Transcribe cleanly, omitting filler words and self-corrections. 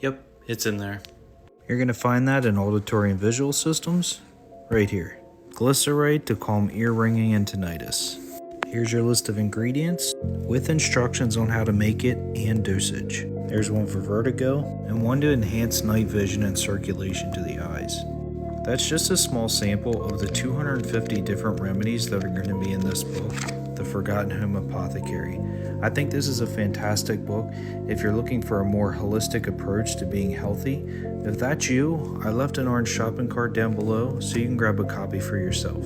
Yep, it's in there. You're going to find that in auditory and visual systems, right here. Glyceride to calm ear ringing and tinnitus. Here's your list of ingredients with instructions on how to make it and dosage. There's one for vertigo and one to enhance night vision and circulation to the eyes. That's just a small sample of the 250 different remedies that are going to be in this book, The Forgotten Home Apothecary. I think this is a fantastic book if you're looking for a more holistic approach to being healthy. If that's you, I left an orange shopping cart down below so you can grab a copy for yourself.